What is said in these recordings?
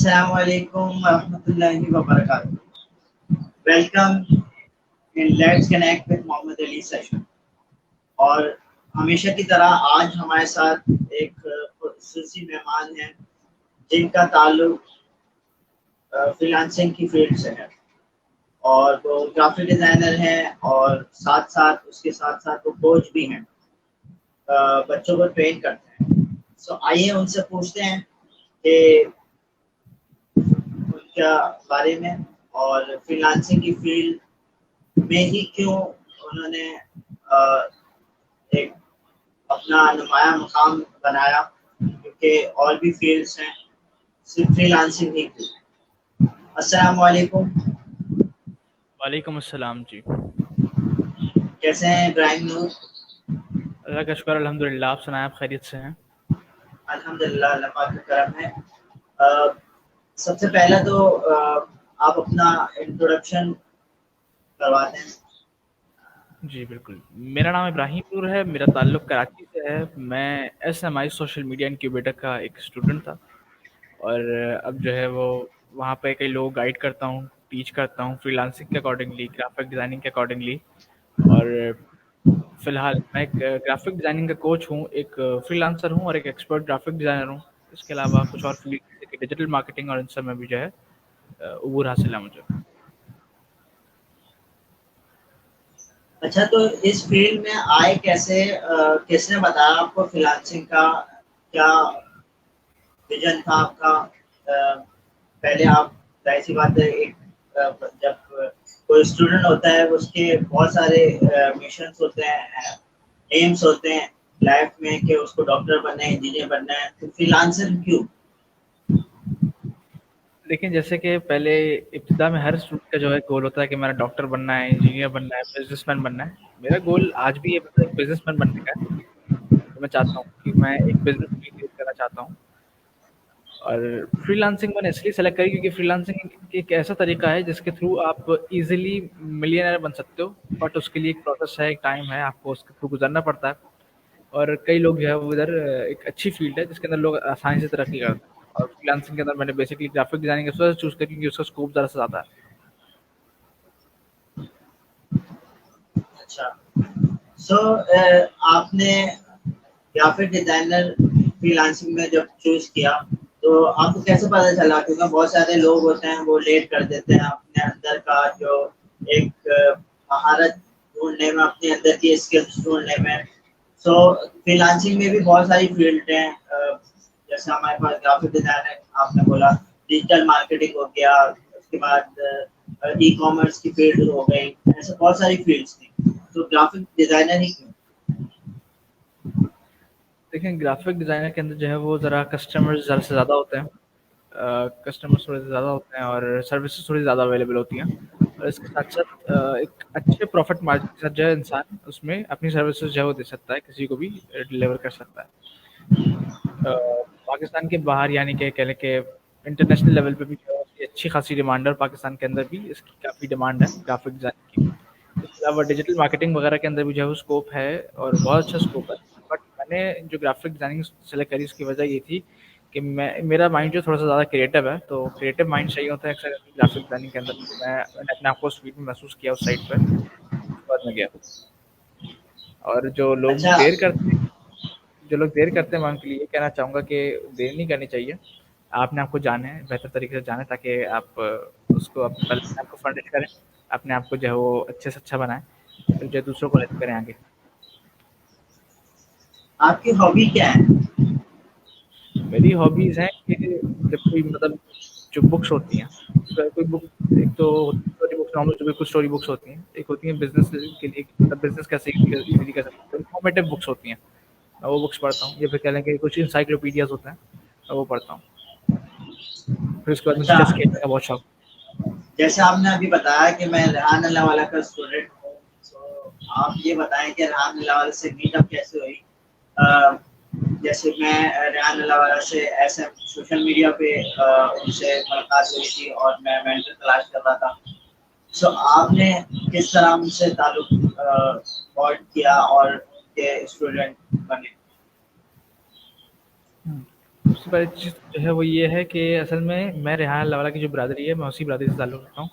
Assalamu alaikum warahmatullahi wabarakatuh. Welcome in Let's Connect with Mohammed Ali session. और हमेशा की तरह आज हमारे साथ एक खुसूसी मेहमान हैं जिनका ताल्लुक फ्रीलांसिंग की फील्ड से है और वो ग्राफिक डिज़ाइनर हैं और उसके साथ साथ वो कोच भी हैं, बच्चों को ट्रेन करते हैं. सो आइए उनसे पूछते हैं कि उनके बारे में और फ्रीलांसिंग की फील्ड में ही क्यों उन्होंने एक अपना नुमाया मुकाम बनाया, क्योंकि और भी फील्ड्स हैं, सिर्फ फ्रीलांसिंग ही क्यों. अस्सलाम वालेकुम. वालेकुम अस्सलाम जी. कैसे हैं इब्राहिम नूर? अल्लाह का शुक्र अल्हम्दुलिल्लाह. आप सुनाएं, आप खैरियत से हैं? अल्हम्दुलिल्लाह, अल्लाह पाक का करम है. सबसे पहले तो आप अपना इंट्रोडक्शन करवा दें. जी बिल्कुल. मेरा नाम इब्राहिम नूर है. मेरा ताल्लुक़ कराची से है. मैं SMI सोशल मीडिया इनक्यूबेटर का एक स्टूडेंट था और अब जो है वो वहाँ पे कई लोग गाइड करता हूँ, टीच करता हूँ फ्रीलांसिंग के अकॉर्डिंगली, ग्राफिक डिज़ाइनिंग के अकॉर्डिंगली. और फ़िलहाल मैं एक ग्राफिक डिज़ाइनिंग का कोच हूँ, एक फ्रीलांसर हूँ और एक एक्सपर्ट ग्राफिक डिज़ाइनर हूँ. इसके अलावा कुछ और फील्ड जैसे कि डिजिटल मार्केटिंग और इन सब में भी जो है उबूर हासिल है मुझे. अच्छा, तो इस फील्ड में आए कैसे? किसने बताया आपको फ्रीलांसिंग का? क्या विजन था आपका? पहले आप, जाहिर सी बात है, जब कोई स्टूडेंट होता है उसके बहुत सारे मिशंस होते हैं, एम्स होते हैं लाइफ में कि उसको डॉक्टर बनना है, इंजीनियर बनना है, तो फ्रीलांसर क्यों? लेकिन जैसे कि पहले इब्तिदा में हर स्टूडेंट का जो है गोल होता है कि मेरा डॉक्टर बनना है, इंजीनियर बनना है, बिजनेसमैन बनना है. मेरा गोल आज भी है, मतलब एक बिजनेसमैन बनने का है. तो मैं चाहता हूँ कि मैं एक बिजनेस क्रिएट करना चाहता हूँ. और फ्रीलांसिंग मैंने इसलिए सेलेक्ट करी क्योंकि फ्रीलांसिंग एक ऐसा तरीका है जिसके थ्रू आप इजीली मिलियनर बन सकते हो. बट उसके लिए एक प्रोसेस है, एक टाइम है, आपको उसके थ्रू गुजरना पड़ता है. और कई लोग जो है वो इधर एक अच्छी फील्ड है जिसके अंदर लोग आसानी से तरक्की करते हैं. और फ्रीलांसिंग के अंदर मैंने बेसिकली ग्राफिक डिजाइनिंग इस वजह से चूज करी क्योंकि उसका स्कोप ज़रा से ज़्यादा है. अच्छा, सो आपने ग्राफिक डिजाइनर फ्रीलांसिंग में जब चूज किया तो आपको कैसे पता चला? क्योंकि बहुत सारे लोग होते हैं वो लेट कर देते हैं अपने अंदर का जो एक महारत ढूंढने में, अपने अंदर की स्किल्स ढूंढने में. सो फ्रीलांसिंग में भी बहुत सारी फील्ड हैं, जैसे हमारे पास ग्राफिक डिजाइनर आपने बोला, डिजिटल मार्केटिंग हो गया, उसके बाद ई कॉमर्स की फील्ड हो गई, ऐसे बहुत सारी फील्ड्स थी. तो ग्राफिक डिजाइनर ही क्यों? देखिए, ग्राफिक डिजाइनर के अंदर जो है वो ज़रा कस्टमर्स ज़रा से ज़्यादा होते हैं. कस्टमर्स थोड़े से ज़्यादा होते हैं और सर्विसेज थोड़ी ज़्यादा अवेलेबल होती हैं. और इसके साथ साथ एक अच्छे प्रॉफिट मार्जिन के साथ जो है इंसान उसमें अपनी सर्विसेज जो है वो दे सकता है, किसी को भी डिलीवर कर सकता है. अ, पाकिस्तान के बाहर यानी कि कह लें कि इंटरनेशनल लेवल पे भी जो है इसकी अच्छी खासी डिमांड है और पाकिस्तान के अंदर भी इसकी काफ़ी डिमांड है ग्राफिक डिज़ाइन की. इसके अलावा डिजिटल मार्केटिंग वगैरह के अंदर भी जो है वो स्कोप है और बहुत अच्छा स्कोप है. बट मैंने जो ग्राफिक डिज़ाइनिंग सेलेक्ट करी उसकी वजह ये थी कि मेरा माइंड जो थोड़ा-सा ज़्यादा क्रिएटिव है, तो क्रिएटिव माइंड चाहिए होता है अक्सर ग्राफिक डिज़ाइनिंग के अंदर. तो मैंने अपने आप को उस फील्ड में महसूस किया उस साइट पे, उसके बाद मैं गया. और अच्छा, जो लोग देर करते हैं मैं उनके लिए ये कहना चाहूँगा कि देर नहीं करनी चाहिए. आपने आपको जानें, बेहतर तरीके से जानें ताकि आप उसको पहले अपने आप को फर्निश करें, अपने आप को जो है वो अच्छे से अच्छा बनाएँ, फिर जो है दूसरों को हेल्प करें आगे. आपकी हॉबी क्या है? मेरी हॉबीज़ हैं कि जब कोई मतलब जो बुक्स होती हैं, कोई बुक, एक तो स्टोरी बुक्स, नॉर्मल जो बिल्कुल स्टोरी बुक्स होती हैं, एक होती हैं बिज़नेस के लिए, मतलब बिज़नेस कैसे ईज़िली कर सकते हो, इन्फॉर्मेटिव बुक्स होती हैं, मैं वो बुक्स पढ़ता हूँ. या फिर कह लें कि कुछ एनसाइक्लोपीडियाज़ होते हैं, मैं वो पढ़ता हूँ. फिर उसके बाद मुझे अच्छा, चेस खेलने का बहुत शौक. जैसे आपने अभी बताया कि मैं रेहान अल्लाहवाला का स्टूडेंट हूँ, तो आप ये बताएं कि रेहान अल्लाहवाला से मीटअप कैसे हुई? अ, जैसे मैं रेहान अल्लाहवाला से ऐसे सोशल मीडिया पे उनसे मुलाकात हुई थी और मैं मेंटर तलाश कर रहा था. सो आपने किस तरह उनसे ताल्लुक फॉर्म किया और के स्टूडेंट बने? सबसे पहली चीज़ जो है वो ये है कि असल में मैं रेहान लावाला की जो बिरादरी है, मैं उसी बिरादरी से ताल्लुक़ रखता हूँ।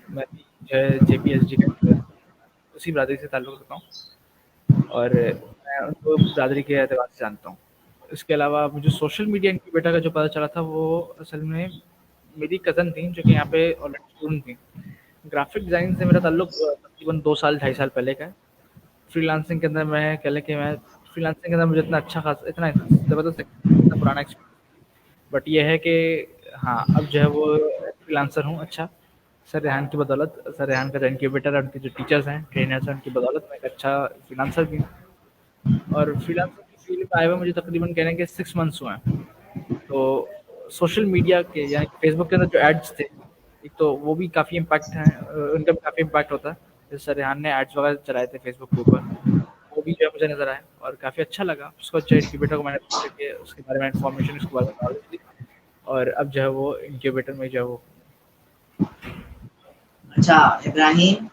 मैं भी जो है जेपीएसजी का उसी बिरादरी से ताल्लुक़ रखता हूँ और मैं उनको बिरादरी के एतबार से जानता हूँ। इसके अलावा मुझे सोशल मीडिया इनक्यूबेटर का जो पता चला था वो असल में मेरी कज़न थी जो कि यहाँ पे ऑलरेडी स्टूडेंट थी। ग्राफ़िक डिज़ाइन से मेरा ताल्लुक़ तकरीबन 2 साल, ढाई साल पहले का है। फ्रीलांसिंग के अंदर मैं कह लें कि मैं फ्रीलांसिंग के अंदर मुझे इतना ज़बरदस्त इतना पुराना एक्सपीरियंस, बट ये है कि हाँ, अब जो है वो फ्रीलांसर हूँ अच्छा। सर रेहान की बदौलत, सर रेहान का जो इनक्यूबेटर है, उनके जो टीचर्स हैं, ट्रेनर्स हैं, उनकी बदौलत मैं एक अच्छा फ्रीलांसर भी हूँ। और फ्रीलांसर की फील्ड में आए हुए मुझे तकरीबन कह लें कि 6 मंथ्स हुए हैं। तो सोशल मीडिया के या फेसबुक के अंदर जो एड्स थे, एक तो वो भी काफ़ी इम्पैक्ट हैं, उनका भी काफ़ी इम्पैक्ट होता है। जैसे सर रेहान ने एड्स वगैरह चलाए थे फेसबुक के ऊपर, वो भी जो है मुझे नज़र आया और काफ़ी अच्छा लगा। उसको जो इनक्यूबेटर को मैंने देख के उसके बारे में इन्फॉर्मेशन, उसके बारे में नॉलेज ली और अब जो है वो इनक्यूबेटर में जो है वो अच्छा इब्राहिम,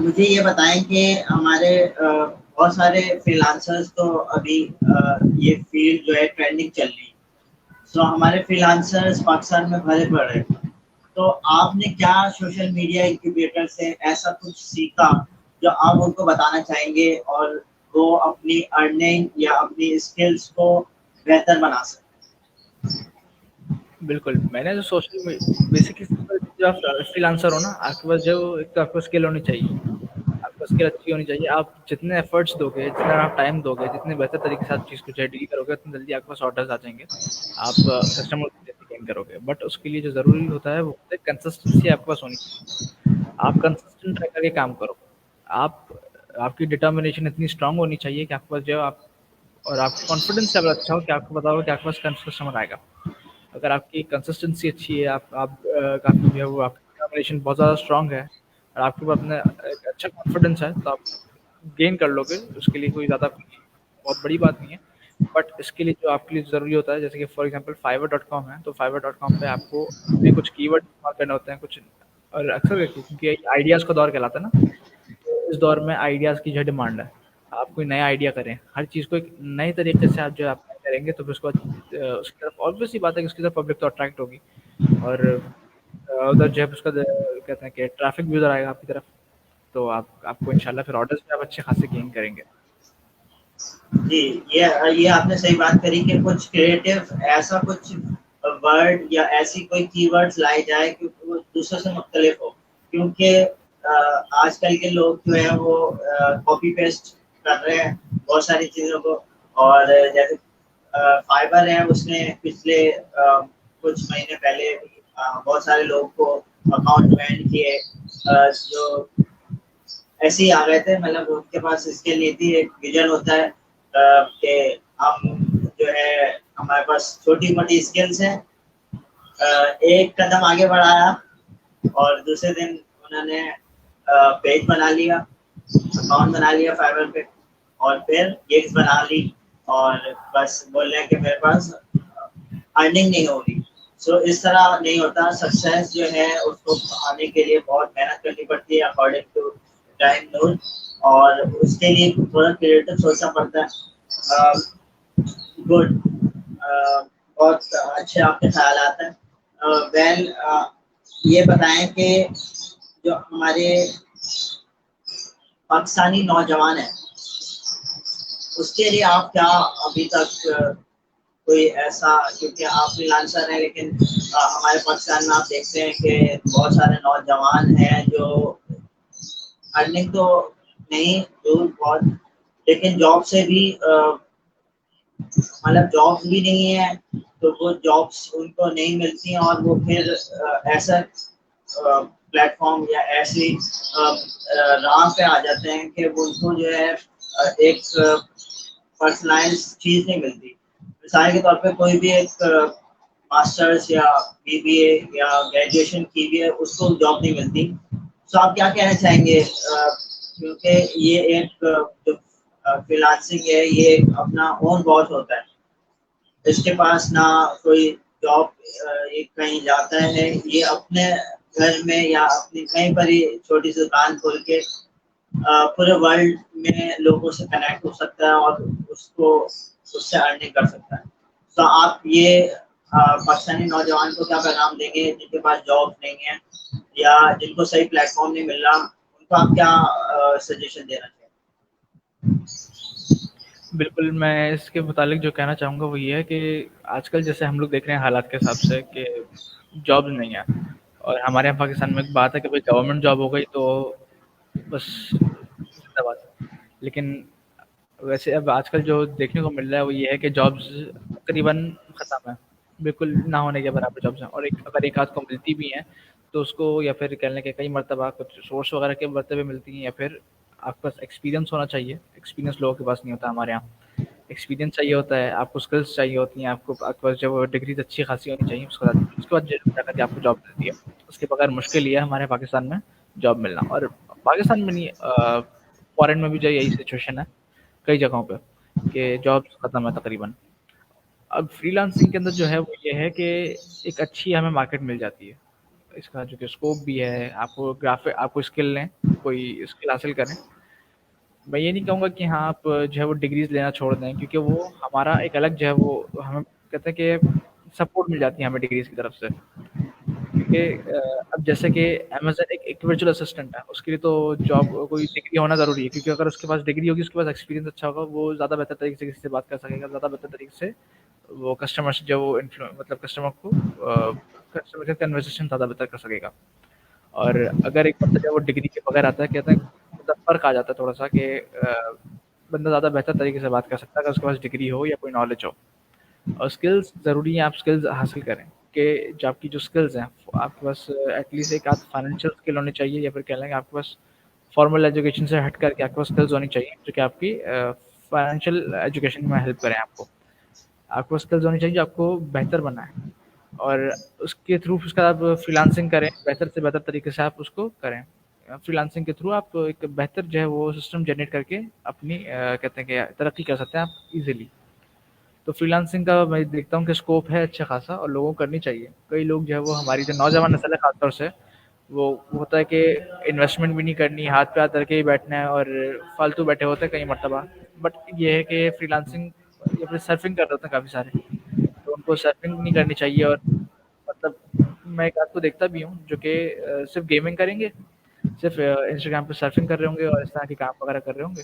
मुझे ये बताएं कि हमारे बहुत सारे फ्रीलांसर्स तो अभी ये फील्ड जो है ट्रेंडिंग चल रही है, सो हमारे फ्रीलांसर्स पाकिस्तान में भरे पड़े हैं। तो आपने क्या सोशल मीडिया इंक्यूबेटर से ऐसा कुछ सीखा जो आप उनको बताना चाहेंगे और वो अपनी अर्निंग या अपनी स्किल्स को बेहतर बना सकें? बिल्कुल, मैंने जो सोशल मी बेसिकली जब आप फ्रीलांसर हो ना, आपके पास जो एक तो आपको स्किल होनी चाहिए। आपको स्किल अच्छी होनी चाहिए। आप जितने एफर्ट्स दोगे, जितना आप टाइम दोगे, जितने बेहतर तरीके से आप चीज़ को जो है डील करोगे, उतनी जल्दी आपके पास ऑर्डर्स आ जाएँगे। आप कस्टमर को जल्दी गेन करोगे। बट उसके लिए जो ज़रूरी होता है वो होता है कंसिस्टेंसी आपके पास होनी चाहिए। आप कंसिस्टेंट रह करके काम करो। आप आपकी डिटर्मिनेशन इतनी स्ट्रॉन्ग होनी चाहिए कि आपके पास जो है आप और आपका कॉन्फिडेंस लेवल अच्छा हो कि आपको पता होगा कि आपके पास कस्टमर आएगा। अगर आपकी कंसिस्टेंसी अच्छी है, आप काफ़ी जो है वो आपकी डिटर्मिनेशन बहुत ज़्यादा स्ट्रॉन्ग है और आपके पास अपना एक अच्छा कॉन्फिडेंस है, तो आप गेन कर लोगे। उसके लिए कोई ज़्यादा कोई बहुत बड़ी बात नहीं है। बट इसके लिए जो आपके लिए ज़रूरी होता है, जैसे कि for example Fiverr dot com है, तो फाइवर डॉट कॉम पे आपको अपने कुछ कीवर्ड इस्तेमाल करने होते हैं, कुछ और अक्सर क्योंकि आइडियाज़ का दौर कहलाता है ना, तो इस दौर में आइडियाज़ की जो है डिमांड है। आप कोई नया आइडिया करें, हर चीज़ को एक नए तरीके से आप जो है अप्लाई करेंगे तो फिर उसके बाद उसकी तरफ ऑब्वियस सी बात है कि उसकी तरफ पब्लिक तो अट्रैक्ट होगी और उधर जो है उसका कहते हैं कि ट्रैफिक भी उधर आएगा आपकी तरफ, तो आपको इंशाल्लाह फिर ऑर्डर्स भी आप अच्छे खासे गेन करेंगे। जी, ये आपने सही बात करी कि कुछ क्रिएटिव ऐसा कुछ वर्ड या ऐसी कोई कीवर्ड्स लाई जाए कि वो दूसरों से मुख्तलिफ हो, क्योंकि आजकल के लोग जो है वो कॉपी पेस्ट कर रहे हैं बहुत सारी चीज़ों को। और जैसे फाइबर है, उसने पिछले कुछ महीने पहले बहुत सारे लोगों को अकाउंट बैन किए, जो ऐसे ही आ गए थे। मतलब उनके पास इसके लिए थी, एक विजन होता है कि हम जो है हमारे पास छोटी मोटी स्किल्स हैं। एक कदम आगे बढ़ाया और दूसरे दिन उन्होंने पेज बना लिया, अकाउंट बना लिया फाइवर पे और फिर गिग्स बना ली और बस बोल रहे हैं कि मेरे पास अर्निंग नहीं होगी। सो इस तरह नहीं होता। सक्सेस जो है उसको आने के लिए बहुत मेहनत करनी पड़ती है अकॉर्डिंग टू टाइम नोट, और उसके लिए थोड़ा क्रिएटिव सोचना पड़ता है। गुड, बहुत अच्छे आपके ख्यालात हैं। वेल, ये बताएं कि जो हमारे पाकिस्तानी नौजवान हैं उसके लिए आप क्या अभी तक कोई ऐसा, क्योंकि आप फ्रीलांसर हैं लेकिन हमारे पाकिस्तान में आप देखते हैं कि बहुत सारे नौजवान हैं जो अर्निंग तो नहीं दूर बहुत, लेकिन जॉब से भी मतलब जॉब्स भी नहीं है, तो वो जॉब्स उनको नहीं मिलती हैं और वो फिर ऐसा प्लेटफॉर्म या ऐसी राह पे आ जाते हैं कि उनको जो है एक पर्सनलाइज चीज़ नहीं मिलती। मिसाल के तौर पे कोई भी एक मास्टर्स या बीबीए या ग्रेजुएशन की भी है, उसको जॉब नहीं मिलती। तो आप क्या कहना चाहेंगे, क्योंकि ये एक जो फ्रीलांसिंग है ये अपना ओन बॉस होता है, इसके पास ना कोई जॉब ये कहीं जाता है, ये अपने घर में या अपनी कहीं पर ही छोटी सी दुकान खोल के पूरे वर्ल्ड में लोगों से कनेक्ट हो सकता है और उसको उससे अर्निंग कर सकता है। तो आप ये पाकिस्तानी नौजवान को क्या पैगाम देंगे जिनके पास जॉब नहीं है या जिनको सही प्लेटफॉर्म नहीं मिल रहा, उनको आप क्या सजेशन देना चाहिए? बिल्कुल, मैं इसके मुतालिक जो कहना चाहूँगा वो ये है कि आजकल जैसे हम लोग देख रहे हैं हालात के हिसाब से कि जॉब्स नहीं है, और हमारे यहाँ पाकिस्तान में एक बात है कि भाई गवर्नमेंट जॉब हो गई तो बस जिंदाबाद। लेकिन वैसे अब आजकल जो देखने को मिल रहा है वो ये है कि जॉब्स तकरीबन ख़त्म है, बिल्कुल ना होने के बराबर जॉब्स हैं, और अगर एक आध को मिलती भी हैं तो उसको या फिर कहने के कई मरतबा कुछ सोर्स वगैरह के मरतबे मिलती हैं, या फिर आपके पास एक्सपीरियंस होना चाहिए। एक्सपीरियंस लोगों के पास नहीं होता हमारे यहाँ। एक्सपीरियंस चाहिए होता है, आपको स्किल्स चाहिए होती हैं, आपके पास जब डिग्रीज अच्छी खासी होनी चाहिए, उसके बाद जाकर के आपको जॉब मिलती है। उसके बगैर मुश्किल ही है हमारे पाकिस्तान में जॉब मिलना, और पाकिस्तान में नहीं, फॉरेन में भी जो यही सिचुएशन है कई जगहों पे कि जॉब्स खत्म है तकरीबन। अब फ्रीलांसिंग के अंदर जो है वो ये है कि एक अच्छी हमें मार्केट मिल जाती है, इसका जो कि स्कोप भी है। आपको स्किल लें, कोई स्किल हासिल करें। मैं ये नहीं कहूँगा कि हाँ आप जो है वो डिग्रीज लेना छोड़ दें, क्योंकि वो हमारा एक अलग जो है वो हमें कहते हैं कि सपोर्ट मिल जाती है हमें डिग्रीज की तरफ से। क्योंकि अब जैसे कि अमेज़न एक वर्चुअल असिस्टेंट है, उसके लिए तो जॉब कोई डिग्री होना ज़रूरी है, क्योंकि अगर उसके पास डिग्री होगी, उसके पास एक्सपीरियंस अच्छा होगा, वो ज़्यादा बेहतर तरीके से किसी से बात कर सकेगा, ज़्यादा बेहतर तरीके से वो कस्टमर से जो वो मतलब कस्टमर के कन्वर्सेशन ज़्यादा बेहतर कर सकेगा। और अगर एक बंदा जो वो डिग्री के बगैर आता है, कहते हैं मतलब फ़र्क आ जाता है थोड़ा सा कि बंदा ज़्यादा बेहतर तरीके से बात कर सकता है अगर उसके पास डिग्री हो या कोई नॉलेज हो। और स्किल्स ज़रूरी है, आप स्किल्स हासिल करें कि जो आपकी जो स्किल्स हैं आपके पास एटलीस्ट एक आध फाइनेंशियल स्किल होनी चाहिए, या फिर कह लेंगे आपके पास फॉर्मल एजुकेशन से हट करके आपके पास स्किल्स होनी चाहिए जो कि आपकी फाइनेंशियल एजुकेशन में हेल्प करें आपको। आपके पास स्किल्स होनी चाहिए जो आपको बेहतर बनाए, और उसके थ्रू उसका आप फ्रीलांसिंग करें, बेहतर से बेहतर तरीके से आप उसको करें। फ्रीलांसिंग के थ्रू आप एक बेहतर जो है वो सिस्टम जनरेट करके अपनी कहते हैं कि तरक्की कर सकते हैं आप इजीली। तो फ्रीलांसिंग का मैं देखता हूँ कि स्कोप है अच्छा खासा, और लोगों को करनी चाहिए। कई लोग जो है वो हमारी जो नौजवान नस्ल है खासतौर से, वो होता है कि इन्वेस्टमेंट भी नहीं करनी, हाथ पे हाथ रखे ही बैठना है और फालतू बैठे होते हैं कई मरतबा। बट ये है कि फ्रीलांसिंग या फिर सर्फिंग कर रहे होते हैं काफ़ी सारे, तो उनको सर्फिंग नहीं करनी चाहिए। और मतलब मैं एक आध को देखता भी हूँ जो कि सिर्फ गेमिंग करेंगे, सिर्फ इंस्टाग्राम पे सर्फिंग कर रहे होंगे और इस तरह के काम वगैरह कर रहे होंगे।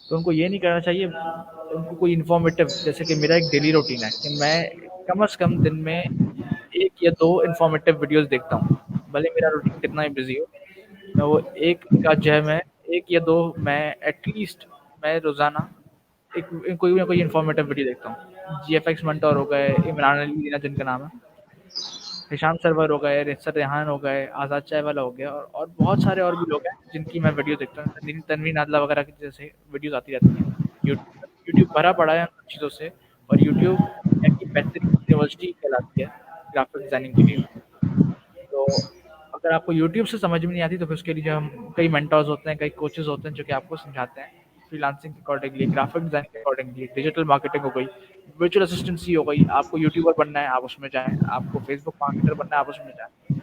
तो उनको ये नहीं करना चाहिए, उनको कोई इन्फॉर्मेटिव, जैसे कि मेरा एक डेली रूटीन है कि मैं कम से कम दिन में 1 या 2 इन्फॉर्मेटिव वीडियोस देखता हूँ। भले मेरा रूटीन कितना ही बिजी हो, मैं वो एक का जो है मैं 1 या 2 मैं एटलीस्ट मैं रोज़ाना एक कोई ना कोई इन्फॉर्मेटिव वीडियो देखता हूँ। जीएफएक्स मंटोर हो गए, इमरान अली मीना जिनका नाम है, हिशाम सरवर हो गए, रिचर रेहान हो गए, आज़ाद चाय वाला हो गया, और बहुत सारे और भी लोग हैं जिनकी मैं वीडियो देखता हूँ। तनवीर नादला वगैरह की जैसे वीडियोस आती रहती हैं। यूट्यूब भरा पड़ा है उन चीज़ों से, और यूट्यूब दुनिया की बेहतरीन यूनिवर्सिटी कहलाती है ग्राफिक डिज़ाइनिंग के लिए। तो अगर आपको यूट्यूब से समझ में नहीं आती तो फिर उसके लिए जो हम कई मेंटर्स होते हैं, कई कोचेस होते हैं जो कि आपको समझाते हैं फ्रीलांसिंग के अकॉर्डिंगली, ग्राफिक डिज़ाइन के अकॉर्डिंगली। डिजिटल मार्केटिंग हो गई, वर्चुअल असिस्टेंसी हो गई, आपको यूट्यूबर बनना है आप उसमें जाएँ, आपको फेसबुक मार्केटर बनना है आप उसमें जाएँ।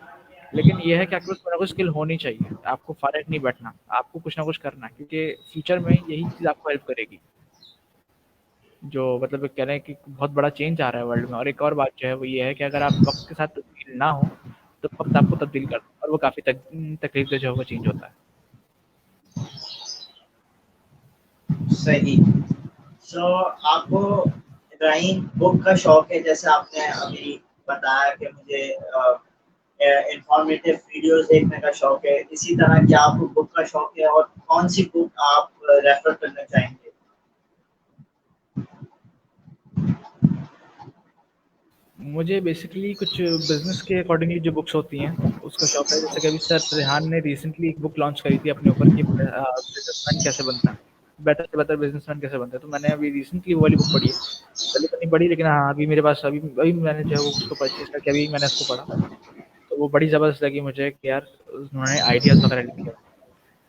लेकिन ये है कि आपके पास कोई ना कोई स्किल होनी चाहिए, आपको फारग नहीं बैठना, आपको कुछ ना कुछ करना है, क्योंकि फ्यूचर में यही चीज़ आपको हेल्प करेगी। जो मतलब कह रहे हैं कि बहुत बड़ा चेंज आ रहा है वर्ल्ड में। और एक और बात जो है वो ये है कि अगर आप वक्त के साथ तब्दील ना हो तो वक्त आपको तब्दील कर दो, और वो काफ़ी तकलीफ से जो है वो चेंज होता है। सही। सो आपको इब्राहिम बुक का शौक है, जैसे आपने अभी बताया कि मुझे इंफॉर्मेटिव वीडियोस देखने का शौक है, इसी तरह क्या आपको बुक का शौक है और कौन सी बुक आप रेफर करना चाहेंगे? मुझे बेसिकली कुछ बिजनेस के अकॉर्डिंगली जो बुक्स होती हैं उसका शौक है। जैसे कि अभी सर रेहान ने रिसेंटली एक बुक लॉन्च करी थी अपने ऊपर कि बिजनेसमैन कैसे बनता है, बेटर से बेटर बिजनेसमैन कैसे बनता है। तो मैंने अभी रिसेंटली वो वाली बुक पढ़ी है। पहले तो नहीं पढ़ी, लेकिन हाँ अभी मेरे पास अभी अभी मैंने जो है वो उसको परचेज करके अभी मैंने उसको पढ़ा, तो वो बड़ी ज़बरदस्त लगी मुझे कि यार उन्होंने आइडियाज़ वगैरह लिखे हुए हैं।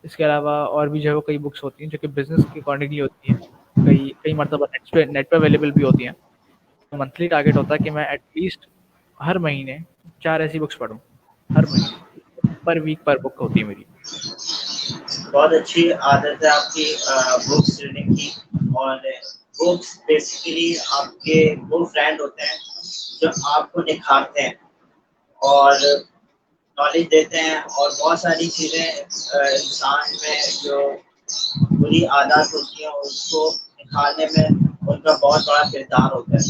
इसके अलावा और भी जो है वो कई बुक्स होती हैं जो कि बिज़नेस के अकॉर्डिंगली होती हैं। कई कई मर्तबा नेट पे अवेलेबल भी होती हैं। मंथली टारगेट होता है कि मैं एटलीस्ट हर महीने 4 ऐसी बुक्स पढूँ, हर महीने। पर वीक पर बुक होती है मेरी। बहुत अच्छी आदत है आपकी बुक्स रीडिंग की, और बुक्स बेसिकली आपके वो फ्रेंड होते हैं जो आपको निखारते हैं और नॉलेज देते हैं, और बहुत सारी चीज़ें इंसान में जो बुरी आदत होती है उसको निखारने में उनका बहुत बड़ा किरदार होता है।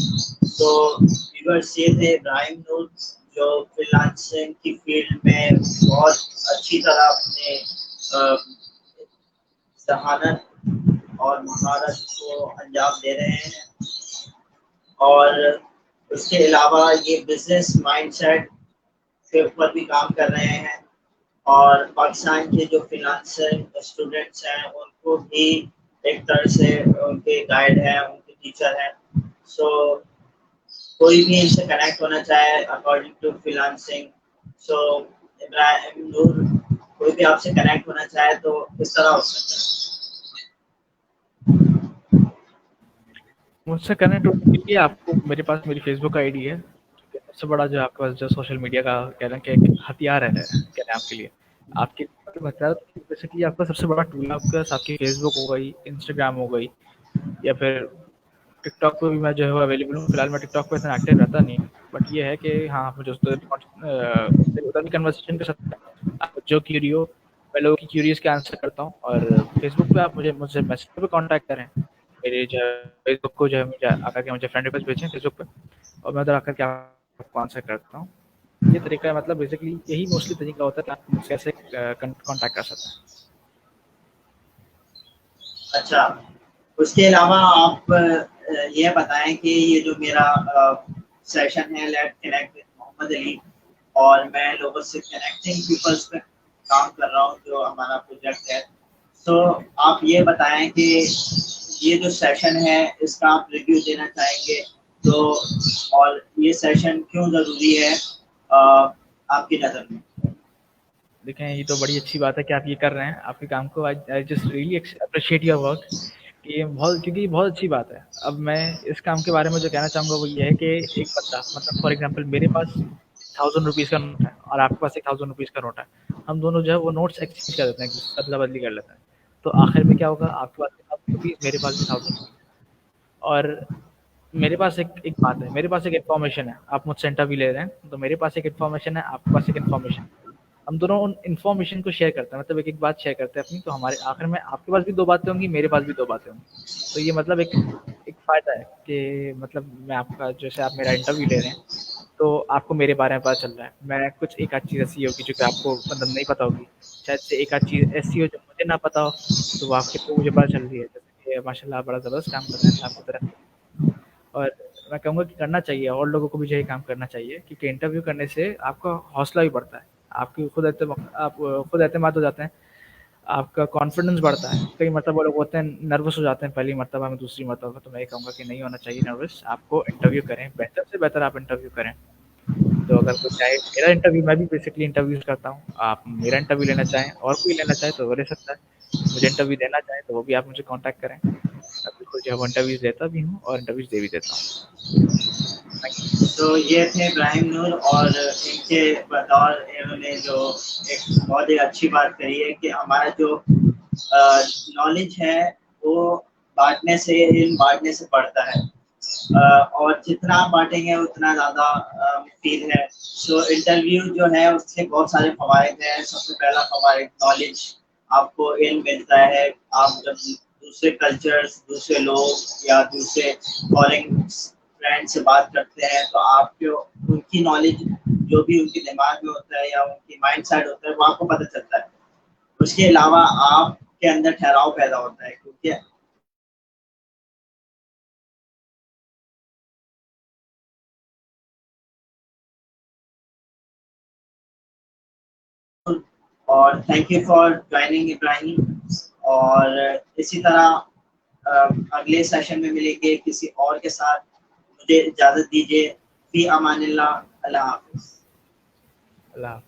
तो व्यूअर्स ये थे इब्राहिम नूर जो फ्रीलांसिंग की फील्ड में बहुत अच्छी तरह अपने जहानत और महारत को अंजाम दे रहे हैं, और उसके अलावा ये बिजनेस माइंडसेट के ऊपर भी काम कर रहे हैं, और पाकिस्तान के जो फ्रीलांसर स्टूडेंट्स हैं उनको भी एक तरह से उनके गाइड हैं, उनके टीचर हैं। सो कोई भी इनसे कनेक्ट होना चाहे अकॉर्डिंग टू फ्रीलांसिंग, सो इब्राहिम नूर कोई भी आपसे कनेक्ट होना चाहे तो किस तरह हो सकता है? मुझसे कनेक्ट होने के लिए आपको मेरे पास मेरी फेसबुक आईडी है। सबसे बड़ा जो आपके पास जो सोशल मीडिया का कह रहे हैं कि एक हथियार है कह रहे हैं आपके लिए, आपके मतलब बेसिकली आपका सबसे बड़ा टूल है आपके पास, आपकी फेसबुक हो गई, इंस्टाग्राम हो गई, या फिर टिकटॉक पे भी मैं जो है अवेलेबल हूँ। फिलहाल मैं टिकटॉक पे इतना एक्टिव रहता नहीं, बट ये है कि हाँ आप मुझे उधर भी कन्वर्सेशन कर सकते हैं। आप जो क्यूरी हो मैं लोगों की क्यूरीज के आंसर करता हूँ, और फेसबुक पे आप मुझसे मैसेज पे कॉन्टैक्ट करें। मेरे जो फेसबुक को जो है मुझे आकर के मुझे फ्रेंड रिक्वेस्ट भेजें फेसबुक पे, और मैं उधर आकर के आपको आंसर करता हूँ। ये तरीका है, मतलब बेसिकली यही मोस्टली तरीका होता है कि आप मुझसे कैसे कॉन्टैक्ट कर सकते हैं। अच्छा, उसके अलावा आप ये बताएं कि ये जो मेरा सेशन है let connect with Mohammad Ali, और मैं लोगों से कनेक्टिंग पीपल्स पे काम कर रहा हूँ जो हमारा प्रोजेक्ट है। तो आप ये बताएं कि ये जो सेशन है इसका आप रिव्यू देना चाहेंगे तो, और ये सेशन क्यों ज़रूरी है आपकी नज़र में? देखें, ये तो बड़ी अच्छी बात है कि आप ये कर रहे हैं, आपके काम को I just really appreciate your work, कि ये बहुत, क्योंकि ये बहुत अच्छी बात है। अब मैं इस काम के बारे में जो कहना चाहूँगा वो ये है कि एक बंदा, मतलब फॉर एग्जांपल मेरे पास 1000 रुपीज़ का नोट है और आपके पास एक 1000 रुपीज़ का नोट है, हम दोनों जो है वो नोट्स एक्सचेंज कर देते हैं, अदला बदली कर लेते हैं, तो आखिर में क्या होगा, आपके पास भी 1000 रुपीज़, मेरे पास भी 1000 रुपीज़। और मेरे पास एक बात है, मेरे पास एक इन्फॉर्मेशन है, आप मुझसे इंटरव्यू ले रहे हैं तो मेरे पास एक इन्फॉर्मेशन है, आपके पास एक इन्फॉर्मेशन है, हम दोनों उन इन्फॉर्मेशन को शेयर करते हैं, मतलब एक बात शेयर करते हैं अपनी, तो हमारे आखिर में आपके पास भी 2 बातें होंगी, मेरे पास भी 2 बातें होंगी। तो ये मतलब एक फ़ायदा है कि मतलब मैं आपका, जैसे आप मेरा इंटरव्यू ले रहे हैं, तो आपको मेरे बारे में पता चल रहा है। मैं कुछ एक आध चीज़ ऐसी होगी जो कि आपको मतलब नहीं पता होगी, शायद से एक आध चीज़ ऐसी हो जो मुझे ना पता हो, तो वो आपके थ्रू मुझे पता चल रही है। जैसे कि माशाल्लाह आप बड़ा ज़बरदस्त काम कर रहे हैं, अल्लाह आपको तरक्की दे। और मैं कहूँगा कि करना चाहिए, और लोगों को भी यही काम करना चाहिए, क्योंकि इंटरव्यू करने से आपका हौसला भी बढ़ता है, आपकी आप खुद एतमाद हो जाते हैं, आपका कॉन्फिडेंस बढ़ता है। कई मरतबा लोग होते हैं नर्वस हो जाते हैं पहली मरतबा में, दूसरी मरतबा, तो मैं ये कहूँगा कि नहीं होना चाहिए नर्वस, आपको इंटरव्यू करें, बेहतर से बेहतर आप इंटरव्यू करें। तो अगर कोई चाहे मेरा इंटरव्यू, मैं भी बेसिकली इंटरव्यूज़ करता हूँ, आप मेरा इंटरव्यू लेना चाहें और कोई लेना चाहे तो वो ले सकता है। मुझे इंटरव्यू देना चाहे तो वो भी आप मुझे कॉन्टैक्ट करें। मैं बिल्कुल जो है वो इंटरव्यूज़ देता भी हूँ और इंटरव्यूज़ दे भी देता हूँ। Thank you. तो ये थे इब्राहिम नूर, और इनके बतौर इन्होंने जो एक बहुत ही अच्छी बात कही है कि हमारा जो नॉलेज है वो बांटने से, इन बांटने से बढ़ता है, और जितना आप बांटेंगे उतना ज़्यादा मुफीद है। सो इंटरव्यू जो है उसके बहुत सारे फ़वाइद हैं। सबसे पहला फ़वाइद नॉलेज, आपको इल्म मिलता है। आप जब दूसरे कल्चर्स, दूसरे लोग या दूसरे फॉरेन फ्रेंड से बात करते हैं तो आपको उनकी नॉलेज जो भी उनके दिमाग में होता है या उनकी माइंड सेट होता है वो आपको पता चलता है। उसके अलावा आपके अंदर ठहराव पैदा होता है, क्योंकि और thank you for joining Ibrahim, और इसी तरह अगले सेशन में मिलेंगे किसी और के साथ। मुझे इजाज़त दीजिए। फी अमानिल्लाह, अल्लाह हाफ़िज़। अल्लाह।